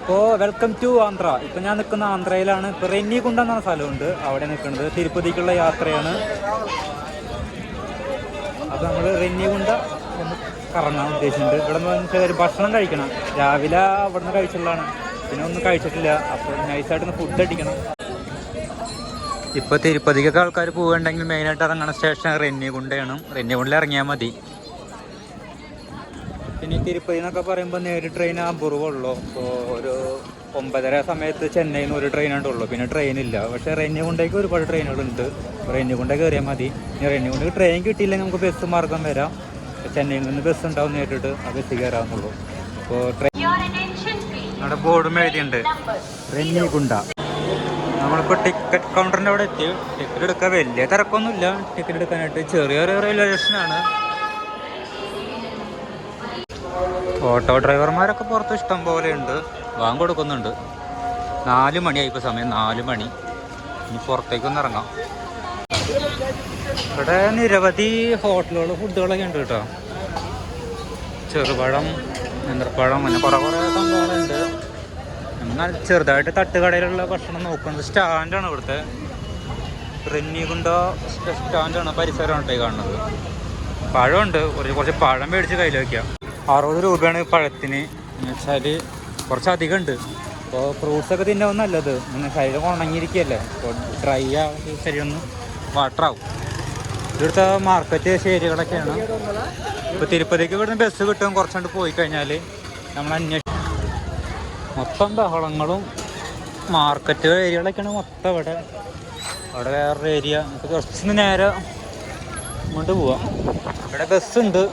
അപ്പോൾ welcome to Andhra. ഇപ്പം ഞാൻ നിൽക്കുന്ന ആന്ധ്രയിലാണ്. ഇപ്പോൾ റെന്നിഗുണ്ട എന്ന സ്ഥലമുണ്ട്, അവിടെ നിൽക്കുന്നത്. തിരുപ്പതിക്കുള്ള യാത്രയാണ്. അപ്പോൾ നമ്മൾ റെന്നിഗുണ്ട ഒന്ന് കറങ്ങാൻ ഉദ്ദേശിച്ചിട്ടുണ്ട്. ഇവിടെ നിന്ന് ഒരു ഭക്ഷണം കഴിക്കണം. രാവിലെ അവിടെ നിന്ന് കഴിച്ചുള്ളതാണ്, പിന്നെ ഒന്നും കഴിച്ചിട്ടില്ല. അപ്പോൾ നൈസായിട്ടൊന്ന് ഫുഡ് അടിക്കണം. ഇപ്പോൾ തിരുപ്പതിക്കൊക്കെ ആൾക്കാർ പോവുകയുണ്ടെങ്കിൽ മെയിനായിട്ട് ഇറങ്ങുന്ന സ്റ്റേഷൻ റെന്നിഗുണ്ടയാണ്. റെന്നിഗുണ്ടയിൽ ഇറങ്ങിയാൽ മതി. പിന്നെ തിരുപ്പതി എന്നൊക്കെ പറയുമ്പോൾ നേരിട്ട് ട്രെയിൻ അപൂർവമുള്ളൂ. അപ്പോൾ ഒരു 9:30 സമയത്ത് ചെന്നൈയിൽ നിന്ന് ഒരു ട്രെയിനായിട്ടുള്ളൂ, പിന്നെ ട്രെയിനില്ല. പക്ഷേ റെന്നിഗുണ്ടയ്ക്ക് ഒരുപാട് ട്രെയിനുകളുണ്ട്. റെന്നിഗുണ്ട കയറിയാൽ മതി. ഇനി റെന്നിഗുണ്ടയ്ക്ക് ട്രെയിൻ കിട്ടിയില്ലെങ്കിൽ നമുക്ക് ബസ് മാർഗം വരാം. ചെന്നൈയിൽ നിന്ന് ബസ് ഉണ്ടാവും, നേരിട്ട് ആ ബസ് കയറാവുന്നുള്ളൂ. അപ്പോൾ ട്രെയിൻ അവിടെ ബോർഡും എഴുതിയുണ്ട് റെന്നിഗുണ്ട. നമ്മളിപ്പോൾ ടിക്കറ്റ് കൗണ്ടറിൻ്റെ അവിടെ എത്തി. ടിക്കറ്റ് എടുക്കാൻ വലിയ തിരക്കൊന്നുമില്ല. ടിക്കറ്റ് എടുക്കാനായിട്ട് ചെറിയൊരു റെയിൽവേ സ്റ്റേഷനാണ്. ഓട്ടോ ഡ്രൈവർമാരൊക്കെ പുറത്ത് ഇഷ്ടം പോലെ ഉണ്ട്, വാങ്ങി കൊടുക്കുന്നുണ്ട്. 4 മണിയായി ഇപ്പോൾ സമയം, 4 മണി. ഇനി പുറത്തേക്കൊന്ന് ഇറങ്ങാം. ഇവിടെ നിരവധി ഹോട്ടലുകൾ, ഫുഡുകളൊക്കെ ഉണ്ട് കേട്ടോ. ചെറുപഴം, നേന്ത്രപ്പഴം, അങ്ങനെ കുറേ സംഭവങ്ങളുണ്ട്. എന്നാൽ ചെറുതായിട്ട് തട്ടുകടയിലുള്ള ഭക്ഷണം നോക്കുന്നത്. സ്റ്റാൻഡാണ് ഇവിടുത്തെ, റെന്നിഗുണ്ട സ്റ്റാൻഡാണ്, പരിസരമാണ് കേട്ടോ കാണുന്നത്. പഴമുണ്ട്, കുറച്ച് പഴം മേടിച്ച് കയ്യിൽ വയ്ക്കാം. 60 രൂപയാണ് പഴത്തിന്. എന്ന് വെച്ചാൽ കുറച്ചധികം ഉണ്ട്. അപ്പോൾ ഫ്രൂട്ട്സൊക്കെ തിന്നാവും നല്ലത്. ശരീരം ഉണങ്ങിയിരിക്കുകയല്ലേ, അപ്പോൾ ഡ്രൈ ആവുന്ന ശരീരം വാട്ടറാവും. ഇവിടുത്തെ മാർക്കറ്റ് ശരികളൊക്കെയാണ്. ഇപ്പോൾ തിരുപ്പതിക്ക് ഇവിടുന്ന് ബസ് കിട്ടും. കുറച്ചുകൊണ്ട് പോയി കഴിഞ്ഞാൽ നമ്മൾ മൊത്തം ബഹളങ്ങളും മാർക്കറ്റ് ഏരിയകളൊക്കെയാണ് മൊത്തം ഇവിടെ. അവിടെ വേറൊരു ഏരിയ. നമുക്ക് കുറച്ച് നേരെ ഇങ്ങോട്ട് പോവാം. ഇവിടെ ബസ്സുണ്ട്.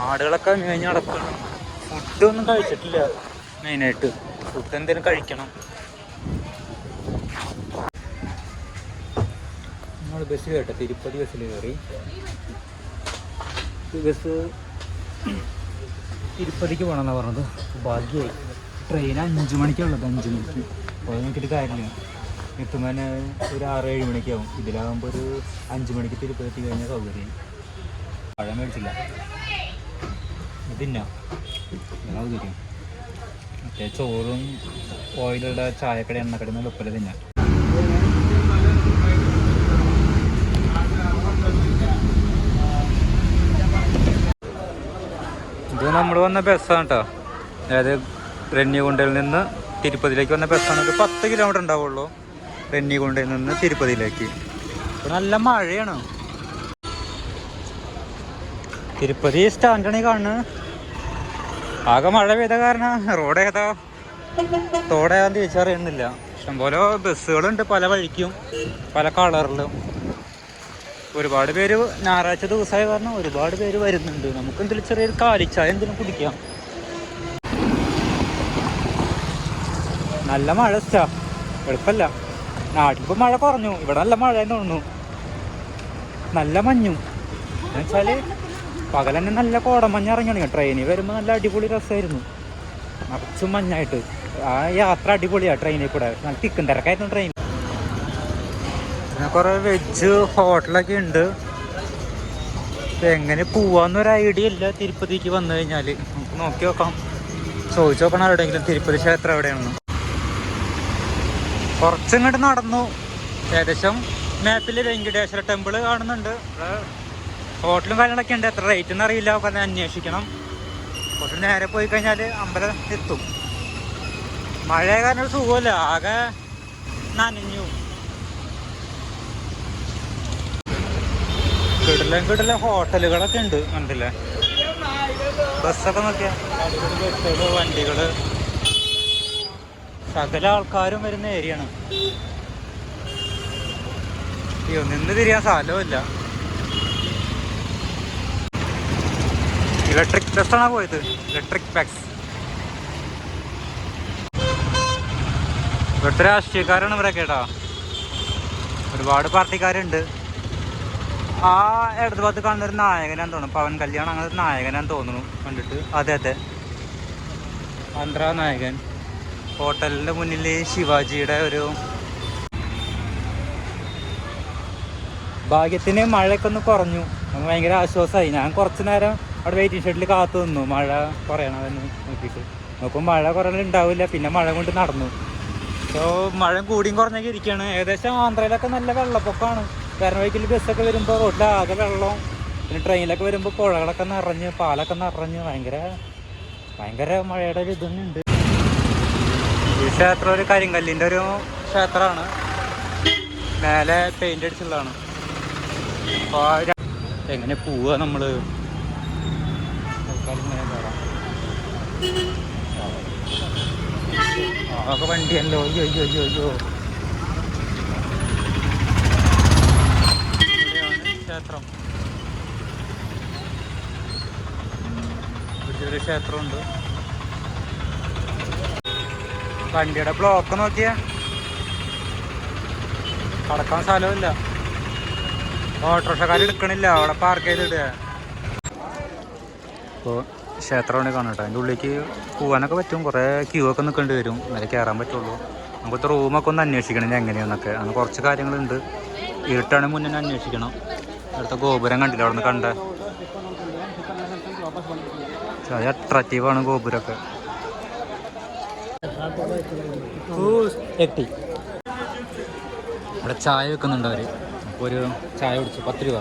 ആടുകളൊക്കെ മേഞ്ഞ് നടക്കണം. ഫുഡൊന്നും കഴിച്ചിട്ടില്ല. മെയിനായിട്ട് ഫുഡ് എന്തെങ്കിലും കഴിക്കണം. നമ്മൾ ബസ്സിൽ കേട്ടോ, തിരുപ്പതി ബസ്സിൽ കയറി. ബസ് തിരുപ്പതിക്ക് പോകണമെന്നാണ് പറഞ്ഞത്. ഭാഗ്യമായി. ട്രെയിൻ 5 മണിക്കുള്ളത്. 5 മണിക്ക് പോയി നോക്കിയിട്ട് കാര്യമില്ല. എത്തുമ്പോൾ തന്നെ ഒരു 6-7 മണിക്കാവും. ഇതിലാകുമ്പോൾ ഒരു 5 മണിക്ക് തിരുപ്പതി എത്തി കഴിഞ്ഞാൽ സൗകര്യം. പഴം മേടിച്ചില്ല, ഇതിന്നാ സൗകര്യം. മറ്റേ ചോറും ഓയിലുള്ള ചായക്കട, എണ്ണക്കട ഒന്നും ഉപ്പല തിന്നാ. ഇത് നമ്മൾ വന്ന ബസ്സാണ് കേട്ടോ. അതായത് റെന്നിഗുണ്ടയിൽ നിന്ന് തിരുപ്പതിയിലേക്ക് വന്ന ബസ്സാണ്. ഇത് 10 കിലോമീറ്റർ ഉണ്ടാവുള്ളൂ റെന്നിഗുണ്ടയിൽ നിന്ന് തിരുപ്പതിയിലേക്ക്. ഇപ്പോൾ നല്ല മഴയാണ്. തിരുപ്പതി സ്റ്റാൻഡാണ് ഈ കാണുന്നത്. ആകെ മഴ പെയ്ത കാരണം റോഡ് ഏതാ തോടേതാന്ന് തിരിച്ചറിയുന്നില്ല. ഇഷ്ടംപോലെ ബസ്സുകളുണ്ട്, പല വഴിക്കും പല കളറിലും. ഒരുപാട് പേര് ഞായറാഴ്ച ദിവസമായ കാരണം ഒരുപാട് പേര് വരുന്നുണ്ട്. നമുക്ക് എന്തെങ്കിലും ചെറിയൊരു കാലിച്ചായ എന്തെങ്കിലും കുടിക്കാം. നല്ല മഴ സ്റ്റാ, എളുപ്പമല്ല. നാട്ടിലിപ്പോൾ മഴ കുറഞ്ഞു, ഇവിടെ നല്ല മഴ എന്ന് തോന്നുന്നു. നല്ല മഞ്ഞും എന്നുവെച്ചാൽ പകൽ തന്നെ നല്ല കോടമഞ്ഞ് ഇറങ്ങിയാണ്. ട്രെയിനിൽ വരുമ്പോൾ നല്ല അടിപൊളി രസമായിരുന്നു, നിറച്ചും മഞ്ഞായിട്ട്. ആ യാത്ര അടിപൊളിയാണ് ട്രെയിനിൽ കൂടെ. നല്ല തിക്കും തിരക്കായിരുന്നു ട്രെയിൻ. പിന്നെ കുറേ വെജ് ഹോട്ടലൊക്കെ ഉണ്ട്. എങ്ങനെ പോവാന്നൊരു ഐഡിയ ഇല്ല. തിരുപ്പതിക്ക് വന്നു കഴിഞ്ഞാൽ നമുക്ക് നോക്കി നോക്കാം, ചോദിച്ചു നോക്കണം എവിടെയെങ്കിലും തിരുപ്പതി ക്ഷേത്രം എവിടെയാണെന്ന്. കുറച്ചിങ്ങോട്ട് നടന്നു, ഏകദേശം മാപ്പിൽ വെങ്കടേശ്വര ടെമ്പിൾ കാണുന്നുണ്ട്. ഹോട്ടലും കാര്യങ്ങളൊക്കെ ഉണ്ട്. എത്ര റേറ്റ് എന്ന് അറിയില്ല, കാരണം അന്വേഷിക്കണം. കുറച്ച് നേരെ പോയി കഴിഞ്ഞാൽ അമ്പലം എത്തും. മഴ കാരണം ഒരു സുഖമല്ല, ആകെ നനഞ്ഞു. കിടല ഹോട്ടലുകളൊക്കെ ഉണ്ട്, കണ്ടില്ലേ? ബസ്സൊക്കെ നോക്കിയാൽ ബസ്സുകൾ, വണ്ടികൾ, സകല ആൾക്കാരും വരുന്ന ഏരിയയാണ്. അയ്യോ, നിന്ന് തിരിയാൻ സ്ഥലമില്ല. ഇലക്ട്രിക് ബസ്സാണ് പോയത്, ഇലക്ട്രിക് ബസ്. ഇവിടുത്തെ രാഷ്ട്രീയക്കാരാണ് ഇവരെ കേട്ടാ. ഒരുപാട് പാർട്ടിക്കാരുണ്ട്. ആ ഇടത് ഭാഗത്ത് കാണുന്നൊരു നായകനാന്ന് തോന്നുന്നു, പവൻ കല്യാൺ, അങ്ങനെ ഒരു നായകനാന്ന് തോന്നുന്നു കണ്ടിട്ട്. അതെ അതെ, ആന്ധ്ര നായകൻ. ഹോട്ടലിൻ്റെ മുന്നിൽ ശിവാജിയുടെ ഒരു ഭാഗ്യത്തിന് മഴയൊക്കെ ഒന്ന് കുറഞ്ഞു. നമുക്ക് ഭയങ്കര ആശ്വാസമായി. ഞാൻ കുറച്ച് നേരം അവിടെ വെയിറ്റിംഗ് ഷെഡിൽ കാത്തു നിന്നു, മഴ കുറയണമെന്ന് നോക്കിയിട്ട്. അപ്പോൾ മഴ കുറേ ഉണ്ടാവില്ല, പിന്നെ മഴ കൊണ്ട് നടന്നു. അപ്പോൾ മഴ കൂടിയും കുറഞ്ഞൊക്കെ ഇരിക്കുകയാണ്. ഏകദേശം ആന്ധ്രയിലൊക്കെ നല്ല വെള്ളപ്പൊക്കമാണ്. കാരണം വഴിക്കിൽ ബസ്സൊക്കെ വരുമ്പോൾ റോഡിലാകെ വെള്ളം, പിന്നെ ട്രെയിനിലൊക്കെ വരുമ്പോൾ പുഴകളൊക്കെ നിറഞ്ഞ് പാലൊക്കെ നിറഞ്ഞ് ഭയങ്കര മഴയുടെ ഒരു ഇതുണ്ട്. ഈ ക്ഷേത്രം ഒരു കരിങ്കല്ലിൻ്റെ ഒരു ക്ഷേത്രമാണ്, മേലെ പെയിൻ്റ് അടിച്ചുള്ളതാണ്. അപ്പോൾ എങ്ങനെ പോവുക നമ്മൾ? അതൊക്കെ വണ്ടിയല്ലോ. അയ്യോ അയ്യോ അയ്യോ അയ്യോ. ക്ഷേത്രം, വലിയൊരു ക്ഷേത്രമുണ്ട്. വണ്ടിയുടെ ബ്ലോക്ക് നോക്കിയാ കടക്കാൻ സ്ഥലമില്ല. ഓട്ടോറിക്ഷക്കാർ എടുക്കണില്ല, അവിടെ പാർക്ക് ചെയ്തിടുക. അപ്പോൾ ക്ഷേത്രമാണ് കാണട്ടെ. അതിൻ്റെ ഉള്ളിലേക്ക് പോകാനൊക്കെ പറ്റും. കുറേ ക്യൂ ഒക്കെ നിൽക്കേണ്ടി വരും, എന്നാലേ കയറാൻ പറ്റുള്ളൂ. നമുക്കിപ്പോൾ റൂമൊക്കെ ഒന്ന് അന്വേഷിക്കണം എങ്ങനെയാണെന്നൊക്കെ. അങ്ങനെ കുറച്ച് കാര്യങ്ങളുണ്ട്. ഇരുട്ടാണെങ്കിൽ മുന്നേ അന്വേഷിക്കണം. അടുത്ത ഗോപുരം കണ്ടില്ല, അവിടെ നിന്ന് കണ്ടേ. അത് അട്രാക്റ്റീവാണ് ഗോപുരമൊക്കെ. എത്തി ഇവിടെ ചായ വെക്കുന്നുണ്ട് അവർ. അപ്പോൾ ഒരു ചായ കുടിച്ചു, 10 രൂപ.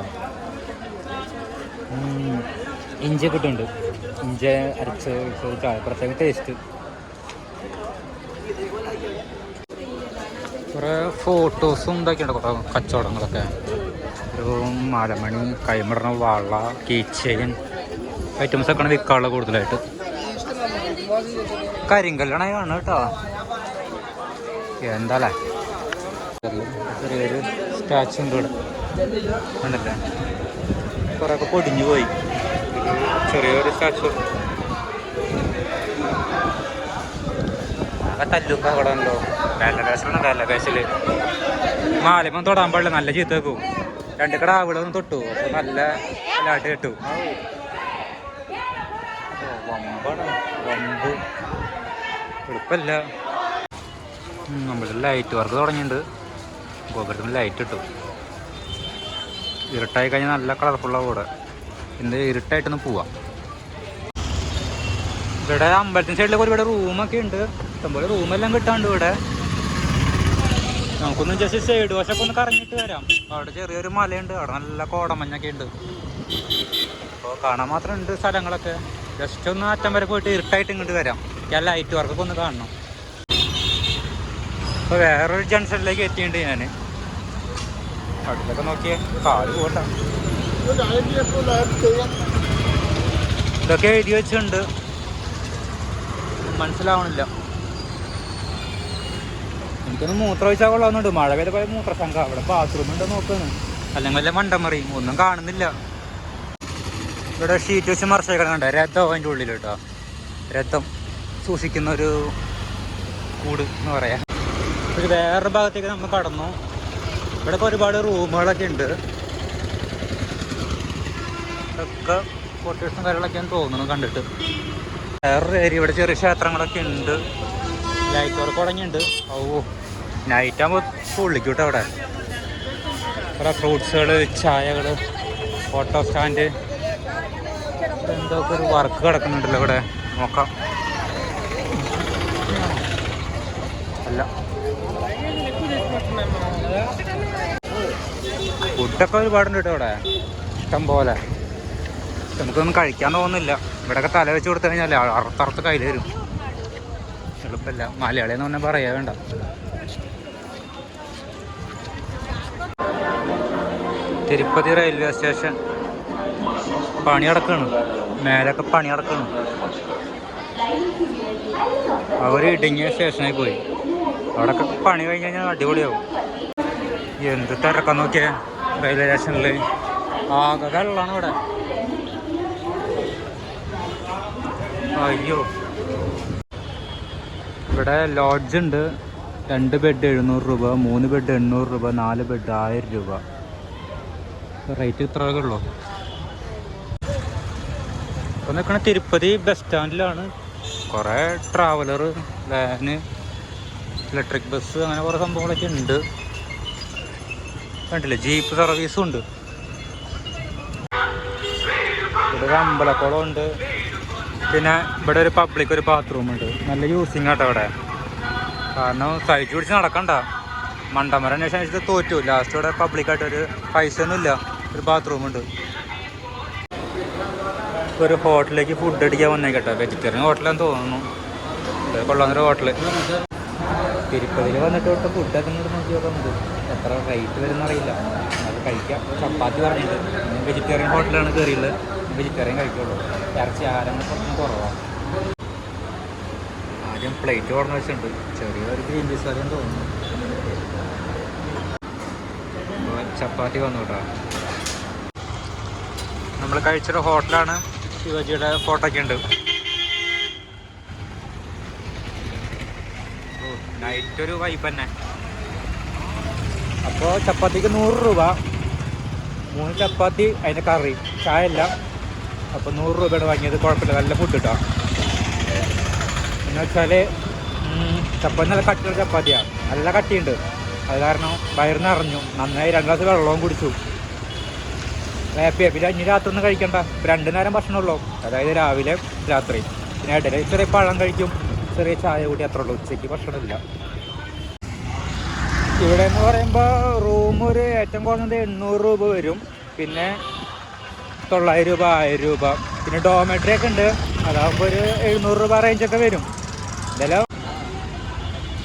ഇഞ്ചിയൊക്കെ ഇട്ടുണ്ട്, ഇഞ്ചി അരച്ച് ചായ, പ്രത്യേക ടേസ്റ്റ്. കുറേ ഫോട്ടോസും ഇതൊക്കെയുണ്ട്, കുറേ കച്ചവടങ്ങളൊക്കെ. ഒരു മാലമണി, കൈമിടണ വള, കീച്ചെയിൻ ഐറ്റംസൊക്കെയാണ് വിൽക്കാനുള്ള കൂടുതലായിട്ട്. കരിങ്കല്ലാണ് കേട്ടോ. എന്താല്ലേ, ചെറിയൊരു സ്റ്റാച്ചു ഉണ്ട് ഇവിടെ, ഉണ്ടല്ലേ. കുറേയൊക്കെ പൊടിഞ്ഞു പോയി. ചെറിയൊരു സ്റ്റാച്ചു. തല്ലൊക്കെ അവിടെ ഉണ്ടോ? വേലകാശിലാണ്. വേലകാശിൽ മാലിമം തൊടാൻ പാടില്ല, നല്ല ചീത്ത വെക്കും. 2 കടാവുകളൊന്നും തൊട്ടു, അപ്പോൾ നല്ല ആട്ട് കേട്ടു. വമ്പാണ്, വമ്പ് എളുപ്പമല്ല. നമ്മുടെ ലൈറ്റ് വർക്ക് തുടങ്ങിയിട്ടുണ്ട്. ഗോപുരത്തിന് ലൈറ്റ് ഇട്ടു. ഇരുട്ടായി കഴിഞ്ഞാൽ നല്ല കളർഫുള്ളാവും ഇവിടെ. എന്ത് ഇരുട്ടായിട്ടൊന്ന് പോവാം. ഇവിടെ അമ്പലത്തിന് സൈഡിലൊക്കെ ഒരുപാട് റൂമൊക്കെ ഉണ്ട്. ഇഷ്ടംപോലെ റൂമെല്ലാം കിട്ടാണ്ട് ഇവിടെ. നമുക്കൊന്ന് ജസ്റ്റ് സൈഡ് വശമൊക്കെ ഒന്ന് കറങ്ങിയിട്ട് വരാം. അവിടെ ചെറിയൊരു മലയുണ്ട്, അവിടെ നല്ല കോടമഞ്ഞൊക്കെ ഉണ്ട്. അപ്പോൾ കാണാൻ മാത്രം ഉണ്ട് സ്ഥലങ്ങളൊക്കെ. ജസ്റ്റ് ഒന്ന് അറ്റം വരെ പോയിട്ട് ഇരുട്ടായിട്ട് ഇങ്ങോട്ട് വരാം. ഞാൻ ലൈറ്റ് വർക്കൊക്കെ ഒന്ന് കാണണം. അപ്പോൾ വേറൊരു ജംഗ്ഷനിലേക്ക് എത്തിയിട്ടുണ്ട് ഞാൻ. അടുത്തൊക്കെ നോക്കിയേ, കാല് പോകണ്ട. ഇതൊക്കെ എഴുതി വെച്ചിട്ടുണ്ട്, മനസ്സിലാവണില്ല. എനിക്കൊന്ന് മൂത്രം ഒഴിച്ചാൽ കൊള്ളാവുന്നുണ്ട്. മഴ പെയ്ത പോലെ മൂത്രശങ്ക. അവിടെ ബാത്റൂം ഉണ്ടോ നോക്കുന്നു, അല്ലെങ്കിൽ വല്ല മണ്ടമറിയും ഒന്നും കാണുന്നില്ല. ഇവിടെ ഷീറ്റ് വെച്ച് മറിച്ചേക്കണം കണ്ട. രഥം അതിൻ്റെ ഉള്ളിൽ കേട്ടോ, രഥം സൂക്ഷിക്കുന്ന ഒരു കൂട് എന്ന് പറയാം. ഒരു വേറൊരു ഭാഗത്തേക്ക് നമ്മൾ കടന്നു. ഇവിടെ ഒരുപാട് റൂമുകളൊക്കെ ഉണ്ട്. ഇതൊക്കെ ക്വാർട്ടേഴ്സും കാര്യങ്ങളൊക്കെയാണ് തോന്നുന്നു കണ്ടിട്ട്. വേറൊരു ഏരിയ, ഇവിടെ ചെറിയ ക്ഷേത്രങ്ങളൊക്കെ ഉണ്ട്. ലൈറ്റ് വർക്ക് തുടങ്ങിയിട്ടുണ്ട്. ഓ, നൈറ്റ് ആകുമ്പോൾ പൊള്ളിക്കും കേട്ടോ. അവിടെ കുറേ ഫ്രൂട്ട്സുകൾ, ചായകൾ, ഫോട്ടോ സ്റ്റാൻഡ്, എന്തൊക്കെ ഒരു വർക്ക് കിടക്കുന്നുണ്ടല്ലോ ഇവിടെ. നോക്കാം. അല്ല, ഫുഡൊക്കെ ഒരുപാടുണ്ട് കേട്ടോ ഇവിടെ, ഇഷ്ടം പോലെ. നമുക്കൊന്നും കഴിക്കാൻ തോന്നുന്നില്ല. ഇവിടെയൊക്കെ തല വെച്ച് കൊടുത്തു കഴിഞ്ഞാൽ അറുത്തറുത്ത് കയ്യിൽ വരും. എളുപ്പമില്ല. മലയാളിയെന്ന് പറഞ്ഞാൽ പറയാ വേണ്ട. തിരുപ്പതി റെയിൽവേ സ്റ്റേഷൻ പണി നടക്കുകയാണ്. മേലൊക്കെ പണി നടക്കുകയാണ്. അവർ ഇടുങ്ങിയ സ്റ്റേഷനിൽ പോയി. അവിടെയൊക്കെ പണി കഴിഞ്ഞ് കഴിഞ്ഞാൽ അടിപൊളിയാവും. എന്ത് തിരക്കാൻ നോക്കിയേ റെയിൽവേ സ്റ്റേഷനിൽ. ആകെ വെള്ളമാണ് ഇവിടെ. അയ്യോ, ഇവിടെ ലോഡ്ജ് ഉണ്ട്. 2 ബെഡ് 700 രൂപ, 3 ബെഡ് 800 രൂപ, 4 ബെഡ് 1000 രൂപ. റേറ്റ് ഇത്രയൊക്കെ ഉള്ളൂ. ഇപ്പോൾ നിൽക്കണ തിരുപ്പതി ബസ് സ്റ്റാൻഡിലാണ്. കുറേ ട്രാവലർ, വാന്, ഇലക്ട്രിക് ബസ്, അങ്ങനെ കുറേ സംഭവങ്ങളൊക്കെ ഉണ്ട്. കണ്ടില്ലേ, ജീപ്പ് സർവീസും ഉണ്ട്. ഇവിടെ ഒരു അമ്പലക്കുളം ഉണ്ട്. പിന്നെ ഇവിടെ ഒരു പബ്ലിക് ഒരു ബാത്റൂം ഉണ്ട്, നല്ല യൂസിങ് ആട്ടോ അവിടെ. കാരണം സൈറ്റ് പിടിച്ച് നടക്കണ്ട, മണ്ടമരം അന്വേഷിച്ച് തോറ്റു. ലാസ്റ്റ് ഇവിടെ പബ്ലിക്കായിട്ടൊരു പൈസ ഒന്നുമില്ല, ഒരു ബാത്റൂം ഉണ്ട്. ഒരു ഹോട്ടലിലേക്ക് ഫുഡ് അടിക്കാൻ വന്നേക്കട്ടെ, വെജിറ്റേറിയൻ ഹോട്ടലാന്ന് തോന്നുന്നു. കൊള്ളാന്നൊരു ഹോട്ടല്. തിരുപ്പതിയിൽ വന്നിട്ട് തൊട്ട് ഫുഡൊക്കെ ഇങ്ങോട്ട് നോക്കി നോക്കാൻ നമുക്ക് എത്ര റേറ്റ് വരുന്ന അറിയില്ല. അത് കഴിക്കാം. ചപ്പാത്തി പറഞ്ഞിട്ട് പിന്നെ വെജിറ്റേറിയൻ ഹോട്ടലാണ് കയറിയുള്ളത്, വെജിറ്റേറിയൻ കഴിക്കുള്ളൂ. ഇറച്ചി ആഹാരങ്ങൾ കുറച്ചും കുറവാണ്. ആദ്യം പ്ലേറ്റ് ഓർമ്മ വെച്ചിട്ടുണ്ട്, ചെറിയൊരു ഗ്രീൻ പീസ് കറിയും തോന്നുന്നു. ചപ്പാത്തി വന്നു കേട്ടോ. നമ്മൾ കഴിച്ചൊരു ഹോട്ടലാണ്, ശിവജിയുടെ ഫോട്ടോ ഒക്കെ ഉണ്ട്. നൈറ്റ് ഒരു വൈബ് തന്നെ. അപ്പോൾ ചപ്പാത്തിക്ക് 100 രൂപ, 3 ചപ്പാത്തി അതിൻ്റെ കറി, ചായ ഇല്ല. അപ്പോൾ 100 രൂപയുടെ വാങ്ങിയത്. കുഴപ്പമില്ല, നല്ല ഫുഡ് കിട്ടോ. എന്ന് വെച്ചാൽ ചപ്പാത്തി നല്ല കട്ടിയുള്ള ചപ്പാത്തിയാണ്, നല്ല കട്ടിയുണ്ട്. അത് കാരണം വയറിന് അറിഞ്ഞു, നന്നായി 2 ഗ്ലാസ് വെള്ളവും കുടിച്ചു. ഹാപ്പിയാണ്. പിന്നെ ഇനി രാത്രി ഒന്നും കഴിക്കണ്ട, 2 നേരം ഭക്ഷണമുള്ളൂ, അതായത് രാവിലെ രാത്രി. പിന്നെ ഇടയിൽ ചെറിയ പഴം കഴിക്കും, ചെറിയ ചായ കൂടി, അത്ര ഉള്ളൂ. ഉച്ചയ്ക്ക് ഭക്ഷണമില്ല. ഇവിടെ എന്ന് പറയുമ്പോൾ റൂം ഒരു ഏറ്റവും കുറഞ്ഞത് 800 രൂപ വരും, പിന്നെ 900 രൂപ, 1000 രൂപ. പിന്നെ ഡോമെട്രി ഒക്കെ ഉണ്ട്, അതാകുമ്പോൾ ഒരു 700 രൂപ റേഞ്ചൊക്കെ വരും. എന്തായാലും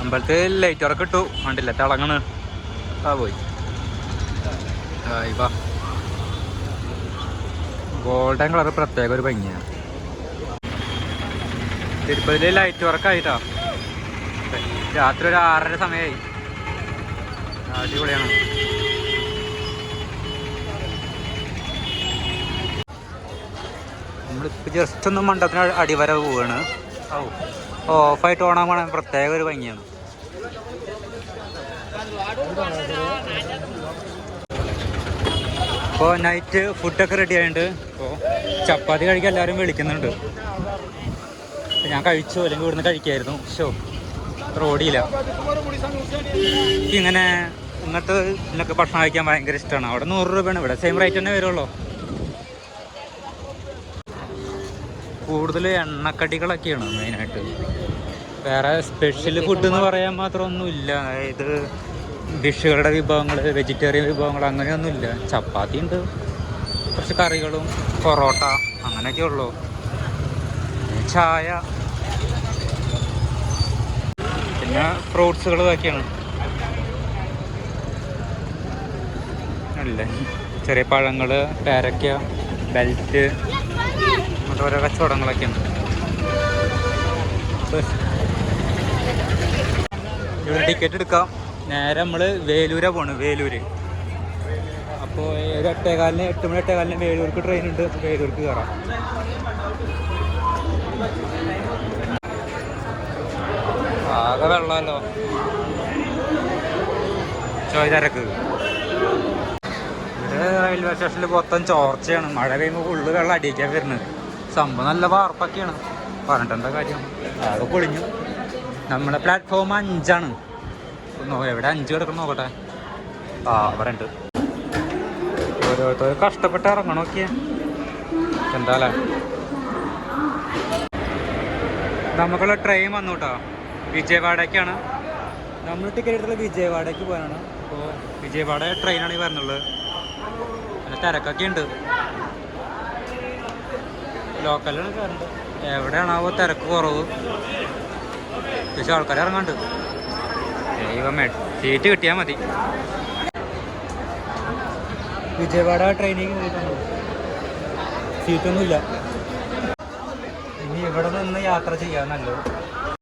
അമ്പലത്തിൽ ലൈറ്ററൊക്കെ ഇട്ടു, കണ്ടില്ല തിളങ്ങണ്. പോയി ഇവാ ഗോൾഡൻ കളർ പ്രത്യേക ഒരു ഭംഗിയാണ്. തിരുപ്പതിയിൽ ലൈറ്റ് വർക്കായിട്ടാ. രാത്രി ഒരു 6:30 സമയമായി. അടിപൊളിയാണ്. നമ്മളിപ്പോൾ ജസ്റ്റ് ഒന്ന് മണ്ഡപത്തിന് അടിവര പോവുകയാണ്. ഓഫായിട്ട് ഓണാൻ പ്രത്യേക ഒരു ഭംഗിയാണ്. ഇപ്പോൾ നൈറ്റ് ഫുഡൊക്കെ റെഡി ആയിട്ടുണ്ട്. ഇപ്പോൾ ചപ്പാത്തി കഴിക്കാൻ എല്ലാവരും വിളിക്കുന്നുണ്ട്. ഞാൻ കഴിച്ചു, അല്ലെങ്കിൽ ഇവിടുന്ന് കഴിക്കായിരുന്നു. റോഡിയില്ല. ഇങ്ങനെ ഇങ്ങോട്ട് ഇതിനൊക്കെ ഭക്ഷണം കഴിക്കാൻ ഭയങ്കര ഇഷ്ടമാണ്. അവിടെ 100 രൂപയാണ്, ഇവിടെ സെയിം റേറ്റ് തന്നെ വരുള്ളൂ. കൂടുതൽ എണ്ണക്കടികളൊക്കെയാണ് മെയിനായിട്ട്. വേറെ സ്പെഷ്യൽ ഫുഡ് എന്ന് പറയാൻ മാത്രം ഒന്നുമില്ല. അതായത് ഡിഷുകളുടെ വിഭവങ്ങൾ, വെജിറ്റേറിയൻ വിഭവങ്ങൾ അങ്ങനെയൊന്നുമില്ല. ചപ്പാത്തി ഉണ്ട്, കുറച്ച് കറികളും പൊറോട്ട അങ്ങനെയൊക്കെ ഉള്ളൂ. ചായ, പിന്നെ ഫ്രൂട്ട്സുകൾ ഇതൊക്കെയാണ്. അല്ലേ ചെറിയ പഴങ്ങൾ, പേരയ്ക്ക, ബെൽറ്റ്, അങ്ങനത്തെ ഓരോ കച്ചവടങ്ങളൊക്കെയാണ്. ഇവിടെ ടിക്കറ്റ് എടുക്കാം. നേരെ നമ്മൾ വേലൂരാണ് പോണ്, വേലൂർ. അപ്പോൾ ഒരു 8:15, 8 മണി 8:15 വേലൂർക്ക് ട്രെയിൻ ഉണ്ട്. വേലൂർക്ക് കയറാം. ആകെ വെള്ളമല്ലോ, ചോയ്തിരക്ക്. ഇവിടെ റെയിൽവേ സ്റ്റേഷനിൽ മൊത്തം ചോർച്ചയാണ്. മഴ പെയ്യുമ്പോൾ ഫുള്ള് വെള്ളം അടിയിക്കാൻ വരുന്നത്. സംഭവം നല്ല വാർപ്പൊക്കെയാണ്, പറഞ്ഞിട്ടെന്താ കാര്യം. ആകെ പൊളിഞ്ഞു. നമ്മുടെ പ്ലാറ്റ്ഫോം 5ആണ്. എവിടെ 5 കിടക്കണം നോക്കട്ടെ. അവിടെ ഉണ്ട്. ഓരോരുത്തർ കഷ്ടപ്പെട്ട് ഇറങ്ങണം. നോക്കിയേ എന്താല്ലേ. നമുക്കുള്ള ട്രെയിൻ വന്നു കേട്ടോ, വിജയവാഡയ്ക്കാണ്. നമ്മൾ ടിക്കറ്റ് എടുത്തുള്ള വിജയവാഡയ്ക്ക് പോകാനാണ്. അപ്പോൾ വിജയവാഡ ട്രെയിനാണ് ഈ വരുന്നുള്ളത്. നല്ല തിരക്കൊക്കെ ഉണ്ട്. ലോക്കലാണ് കയറുന്നത്. എവിടെയാണാവോ തിരക്ക് കുറവ്, പക്ഷേ ആൾക്കാർ ഇറങ്ങാണ്ട്. ദൈവമേ, സീറ്റ് കിട്ടിയാൽ മതി. വിജയവാഡ ട്രെയിനിൽ കയറിയിട്ടുണ്ട്, സീറ്റൊന്നുമില്ല. ഇനി ഇവിടെ നിന്ന് യാത്ര ചെയ്യാൻ നല്ലത്.